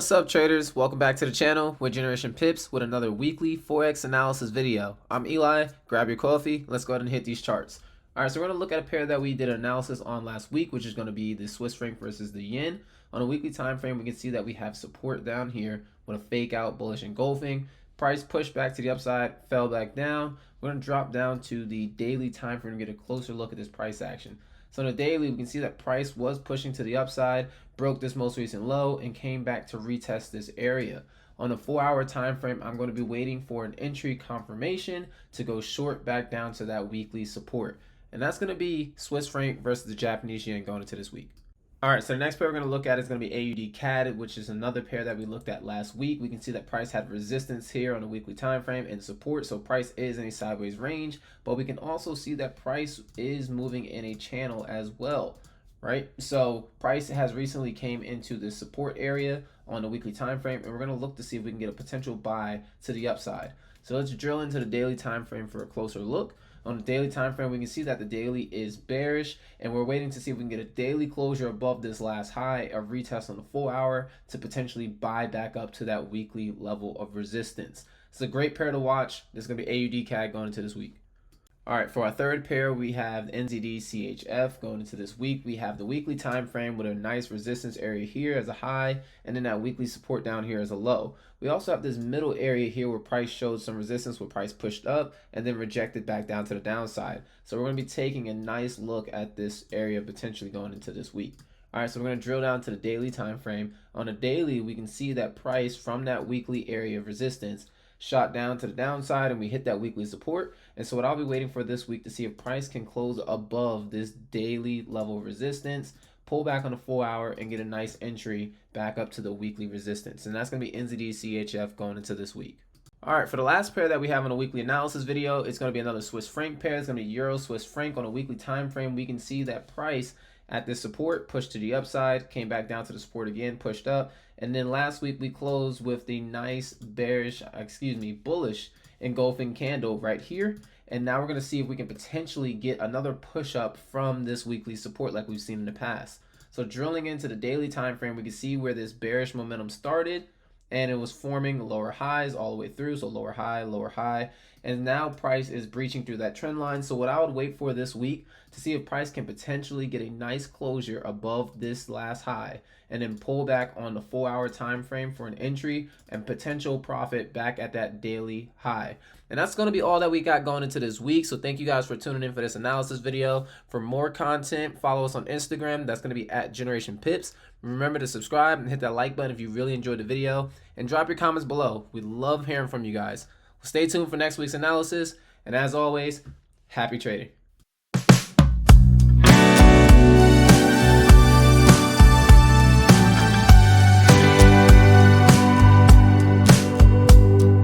What's up, traders? Welcome back to the channel with Generation Pips with another weekly Forex analysis video. I'm Eli. Grab your coffee. Let's go ahead and hit these charts. All right, so we're going to look at a pair that we did an analysis on last week, which is going to be the Swiss franc versus the yen. On a weekly time frame, we can see that we have support down here with a fake out bullish engulfing. Price pushed back to the upside, fell back down. We're going to drop down to the daily time frame and get a closer look at this price action. So on the daily, we can see that price was pushing to the upside, broke this most recent low, and came back to retest this area. On a 4-hour time frame, I'm going to be waiting for an entry confirmation to go short back down to that weekly support. And that's going to be Swiss franc versus the Japanese yen going into this week. All right, so the next pair we're going to look at is going to be AUD CAD, which is another pair that we looked at last week. We can see that price had resistance here on a weekly time frame and support, so price is in a sideways range, but we can also see that price is moving in a channel as well, right? So price has recently came into the support area on the weekly time frame, and we're going to look to see if we can get a potential buy to the upside. So let's drill into the daily time frame for a closer look. On the daily time frame, we can see that the daily is bearish, and we're waiting to see if we can get a daily closure above this last high, a retest on the 4-hour to potentially buy back up to that weekly level of resistance. It's a great pair to watch. This is going to be AUD CAD going into this week. All right, for our third pair, we have NZD CHF going into this week. We have the weekly time frame with a nice resistance area here as a high, and then that weekly support down here as a low. We also have this middle area here where price showed some resistance, where price pushed up and then rejected back down to the downside. So we're going to be taking a nice look at this area potentially going into this week. All right, so we're going to drill down to the daily time frame. On a daily, we can see that price from that weekly area of resistance shot down to the downside, and we hit that weekly support. And so what I'll be waiting for this week to see if price can close above this daily level of resistance, pull back on the 4-hour, and get a nice entry back up to the weekly resistance. And that's going to be NZD CHF going into this week. All right, for the last pair that we have on a weekly analysis video, it's going to be another Swiss franc pair. It's going to be Euro Swiss franc on a weekly time frame. We can see that price at this support pushed to the upside, came back down to the support again, pushed up, and then last week we closed with the nice bullish engulfing candle right here. And now we're going to see if we can potentially get another push up from this weekly support like we've seen in the past. So drilling into the daily time frame, we can see where this bearish momentum started, and it was forming lower highs all the way through. So lower high, and now price is breaching through that trend line. So what I would wait for this week to see if price can potentially get a nice closure above this last high, and then pull back on the 4-hour time frame for an entry and potential profit back at that daily high. And that's going to be all that we got going into this week. So thank you guys for tuning in for this analysis video. For more content, follow us on Instagram. That's going to be at GenerationPips. Remember to subscribe and hit that like button if you really enjoyed the video, and drop your comments below. We love hearing from you guys. Stay tuned for next week's analysis, and as always, happy trading.